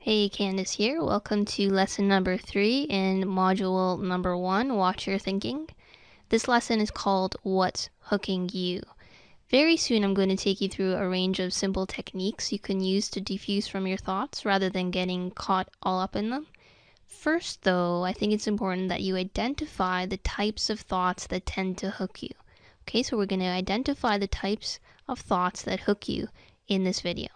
Hey, Candace here. Welcome to lesson number 3 in module number 1, Watch Your Thinking. This lesson is called What's Hooking You? Very soon I'm going to take you through a range of simple techniques you can use to defuse from your thoughts rather than getting caught all up in them. First though, I think it's important that you identify the types of thoughts that tend to hook you. Okay, so we're going to identify the types of thoughts that hook you in this video.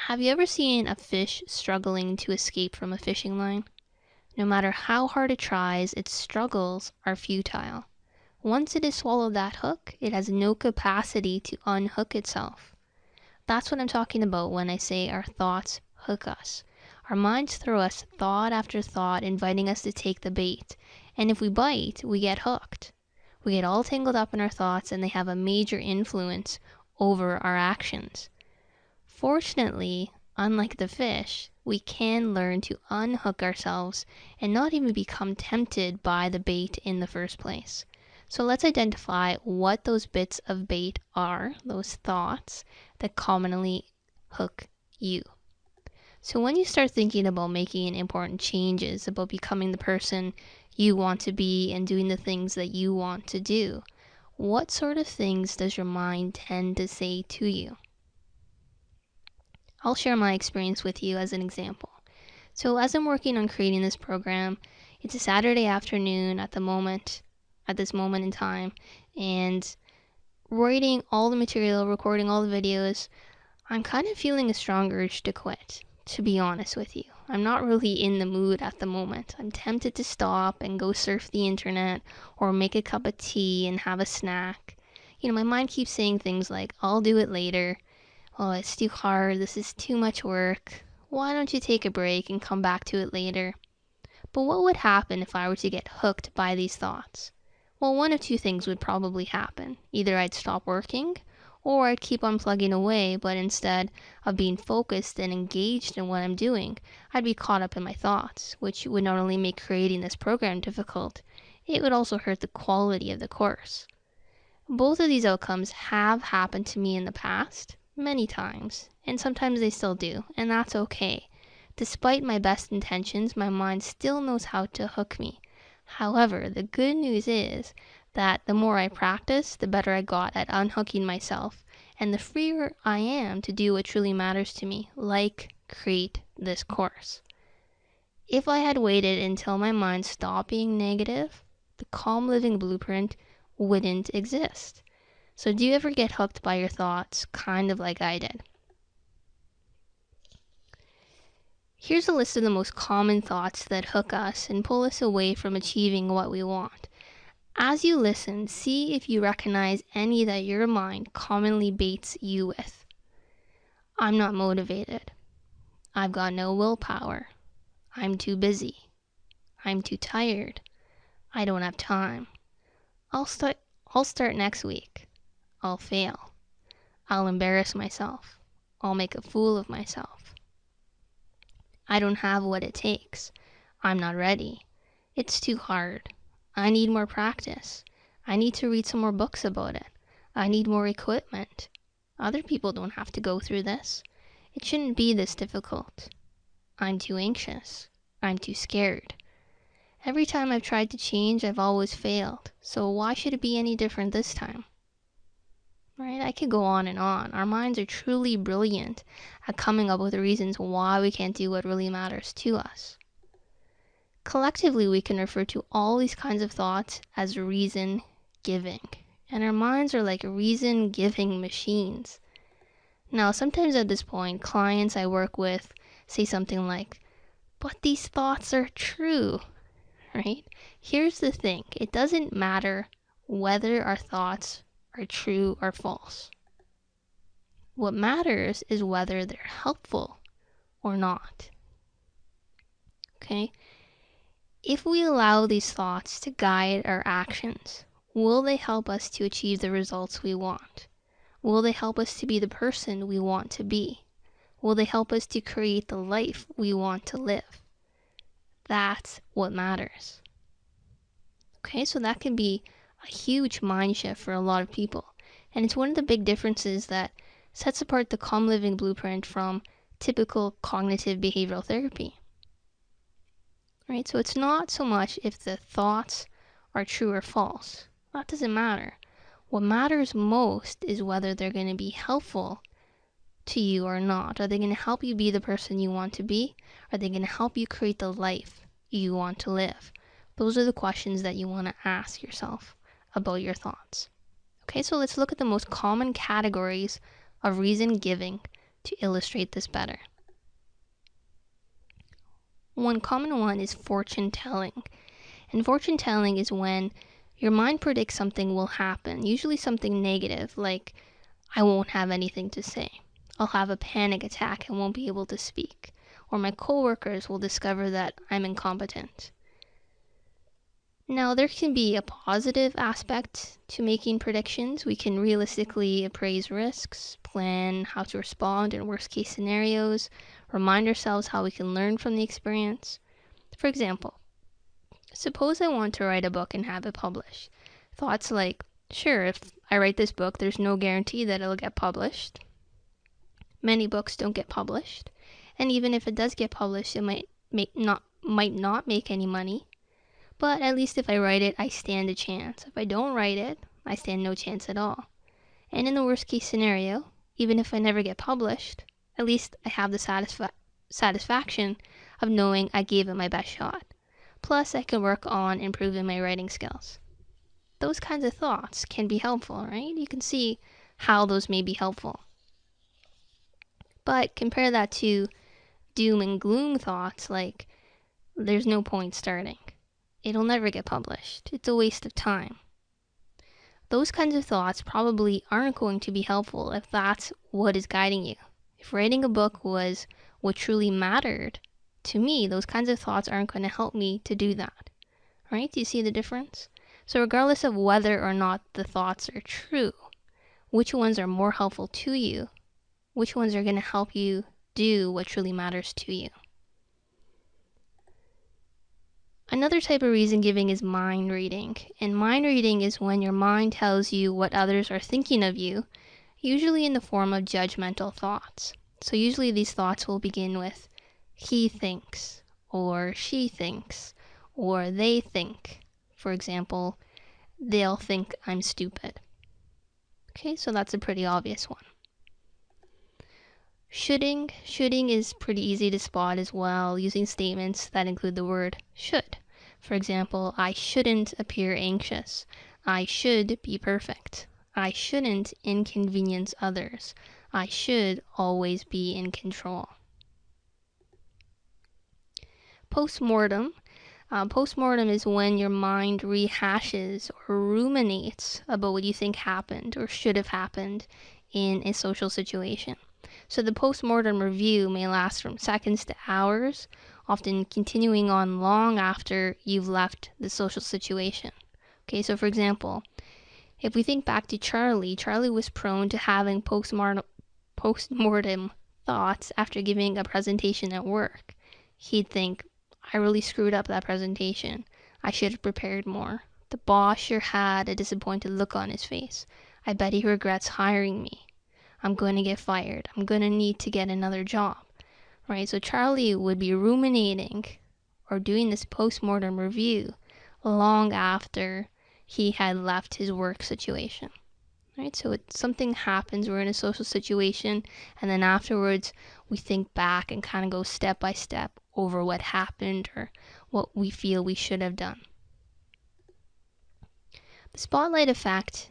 Have you ever seen a fish struggling to escape from a fishing line? No matter how hard it tries, its struggles are futile. Once it has swallowed that hook, it has no capacity to unhook itself. That's what I'm talking about when I say our thoughts hook us. Our minds throw us thought after thought, inviting us to take the bait. And if we bite, we get hooked. We get all tangled up in our thoughts and they have a major influence over our actions. Fortunately, unlike the fish, we can learn to unhook ourselves and not even become tempted by the bait in the first place. So let's identify what those bits of bait are, those thoughts that commonly hook you. So when you start thinking about making important changes, about becoming the person you want to be and doing the things that you want to do, what sort of things does your mind tend to say to you? I'll share my experience with you as an example. So as I'm working on creating this program, it's a Saturday afternoon at this moment in time, and writing all the material, recording all the videos, I'm kind of feeling a strong urge to quit, to be honest with you. I'm not really in the mood at the moment. I'm tempted to stop and go surf the internet or make a cup of tea and have a snack. My mind keeps saying things like, I'll do it later. Oh, it's too hard, this is too much work. Why don't you take a break and come back to it later? But what would happen if I were to get hooked by these thoughts? Well, one of two things would probably happen. Either I'd stop working, or I'd keep on plugging away, but instead of being focused and engaged in what I'm doing, I'd be caught up in my thoughts, which would not only make creating this program difficult, it would also hurt the quality of the course. Both of these outcomes have happened to me in the past, many times, and sometimes they still do, and that's okay. Despite my best intentions, my mind still knows how to hook me. However, the good news is that the more I practice, the better I got at unhooking myself, and the freer I am to do what truly matters to me, like create this course. If I had waited until my mind stopped being negative, the Calm Living Blueprint wouldn't exist. So do you ever get hooked by your thoughts, kind of like I did? Here's a list of the most common thoughts that hook us and pull us away from achieving what we want. As you listen, see if you recognize any that your mind commonly baits you with. I'm not motivated. I've got no willpower. I'm too busy. I'm too tired. I don't have time. I'll start next week. I'll fail. I'll embarrass myself. I'll make a fool of myself. I don't have what it takes. I'm not ready. It's too hard. I need more practice. I need to read some more books about it. I need more equipment. Other people don't have to go through this. It shouldn't be this difficult. I'm too anxious. I'm too scared. Every time I've tried to change, I've always failed. So why should it be any different this time? Right? I could go on and on. Our minds are truly brilliant at coming up with reasons why we can't do what really matters to us. Collectively, we can refer to all these kinds of thoughts as reason giving. And our minds are like reason giving machines. Now, sometimes at this point, clients I work with say something like, but these thoughts are true, right? Here's the thing. It doesn't matter whether our thoughts are true or false. What matters is whether they're helpful or not. Okay? If we allow these thoughts to guide our actions, will they help us to achieve the results we want? Will they help us to be the person we want to be? Will they help us to create the life we want to live? That's what matters. Okay, so that can be a huge mind shift for a lot of people. And it's one of the big differences that sets apart the Calm Living Blueprint from typical cognitive behavioral therapy. Right? So it's not so much if the thoughts are true or false. That doesn't matter. What matters most is whether they're going to be helpful to you or not. Are they going to help you be the person you want to be? Are they going to help you create the life you want to live? Those are the questions that you want to ask yourself about your thoughts. Okay, so let's look at the most common categories of reason giving to illustrate this better. One common one is fortune telling. And fortune telling is when your mind predicts something will happen, usually something negative, like I won't have anything to say. I'll have a panic attack and won't be able to speak. Or my coworkers will discover that I'm incompetent. Now, there can be a positive aspect to making predictions. We can realistically appraise risks, plan how to respond in worst case scenarios, remind ourselves how we can learn from the experience. For example, suppose I want to write a book and have it published. Thoughts like, sure, if I write this book, there's no guarantee that it'll get published. Many books don't get published. And even if it does get published, it might not make any money. But at least if I write it, I stand a chance. If I don't write it, I stand no chance at all. And in the worst case scenario, even if I never get published, at least I have the satisfaction of knowing I gave it my best shot. Plus, I can work on improving my writing skills. Those kinds of thoughts can be helpful, right? You can see how those may be helpful. But compare that to doom and gloom thoughts like, there's no point starting. It'll never get published. It's a waste of time. Those kinds of thoughts probably aren't going to be helpful if that's what is guiding you. If writing a book was what truly mattered to me, those kinds of thoughts aren't going to help me to do that. Right? Do you see the difference? So regardless of whether or not the thoughts are true, which ones are more helpful to you? Which ones are going to help you do what truly matters to you? Another type of reason giving is mind reading. And mind reading is when your mind tells you what others are thinking of you, usually in the form of judgmental thoughts. So usually these thoughts will begin with, he thinks, or she thinks, or they think. For example, they'll think I'm stupid. Okay, so that's a pretty obvious one. Shoulding is pretty easy to spot as well, using statements that include the word should. For example, I shouldn't appear anxious. I should be perfect. I shouldn't inconvenience others. I should always be in control. Postmortem. Postmortem is when your mind rehashes or ruminates about what you think happened or should have happened in a social situation. So the postmortem review may last from seconds to hours, often continuing on long after you've left the social situation. Okay, so for example, if we think back to Charlie was prone to having postmortem thoughts after giving a presentation at work. He'd think, I really screwed up that presentation. I should have prepared more. The boss sure had a disappointed look on his face. I bet he regrets hiring me. I'm going to get fired. I'm going to need to get another job. Right? So Charlie would be ruminating or doing this post-mortem review long after he had left his work situation. Right? So something happens, we're in a social situation, and then afterwards we think back and kind of go step by step over what happened or what we feel we should have done. The spotlight effect,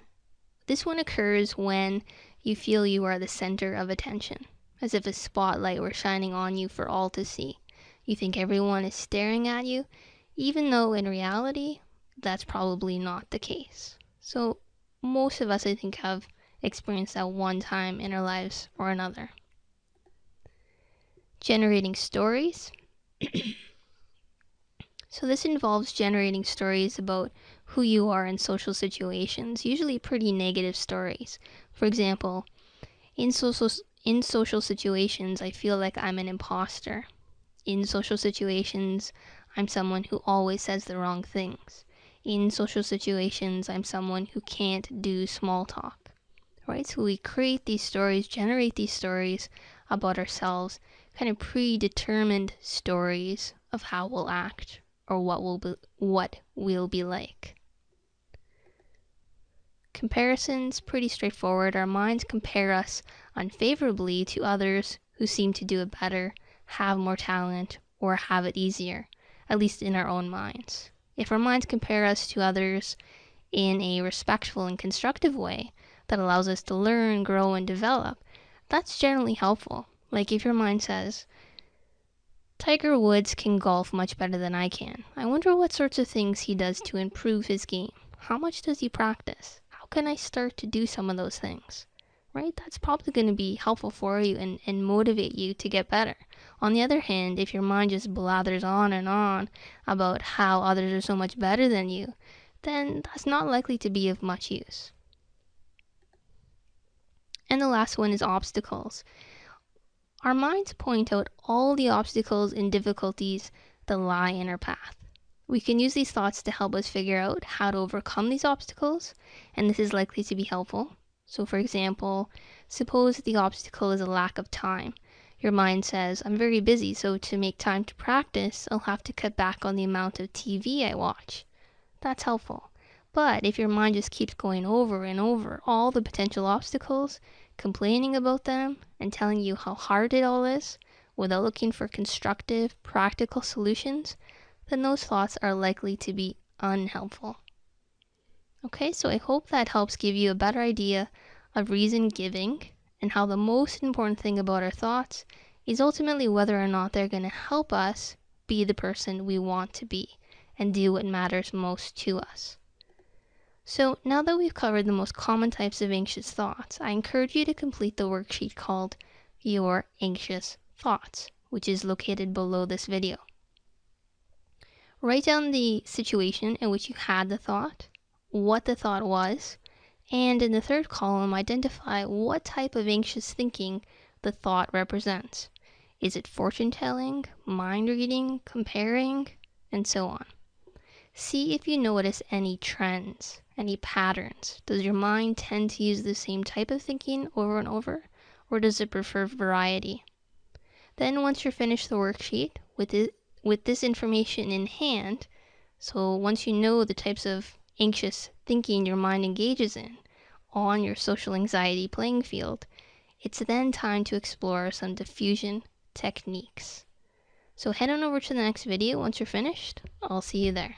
this one occurs when you feel you are the center of attention, as if a spotlight were shining on you for all to see. You think everyone is staring at you, even though in reality, that's probably not the case. So most of us, I think, have experienced that one time in our lives or another. Generating stories. So this involves generating stories about who you are in social situations, usually pretty negative stories. For example, in social situations, I feel like I'm an imposter. In social situations, I'm someone who always says the wrong things. In social situations, I'm someone who can't do small talk. Right? So we create these stories, generate these stories about ourselves, kind of predetermined stories of how we'll act or what we'll be like. Comparison's pretty straightforward. Our minds compare us unfavorably to others who seem to do it better, have more talent, or have it easier, at least in our own minds. If our minds compare us to others in a respectful and constructive way that allows us to learn, grow, and develop, that's generally helpful. Like if your mind says, Tiger Woods can golf much better than I can. I wonder what sorts of things he does to improve his game. How much does he practice? How can I start to do some of those things? Right? That's probably going to be helpful for you and motivate you to get better. On the other hand, if your mind just blathers on and on about how others are so much better than you, then that's not likely to be of much use. And the last one is obstacles. Our minds point out all the obstacles and difficulties that lie in our path. We can use these thoughts to help us figure out how to overcome these obstacles, and this is likely to be helpful. So for example, suppose the obstacle is a lack of time. Your mind says, I'm very busy, so to make time to practice, I'll have to cut back on the amount of TV I watch. That's helpful. But if your mind just keeps going over and over all the potential obstacles, complaining about them, and telling you how hard it all is, without looking for constructive, practical solutions, then those thoughts are likely to be unhelpful. Okay, so I hope that helps give you a better idea of reason giving and how the most important thing about our thoughts is ultimately whether or not they're going to help us be the person we want to be and do what matters most to us. So now that we've covered the most common types of anxious thoughts, I encourage you to complete the worksheet called Your Anxious Thoughts, which is located below this video. Write down the situation in which you had the thought, what the thought was, and in the third column, identify what type of anxious thinking the thought represents. Is it fortune-telling, mind-reading, comparing, and so on? See if you notice any trends, any patterns. Does your mind tend to use the same type of thinking over and over, or does it prefer variety? Then once you're finished the worksheet with this information in hand, so once you know the types of anxious thinking your mind engages in on your social anxiety playing field, it's then time to explore some diffusion techniques. So head on over to the next video once you're finished. I'll see you there.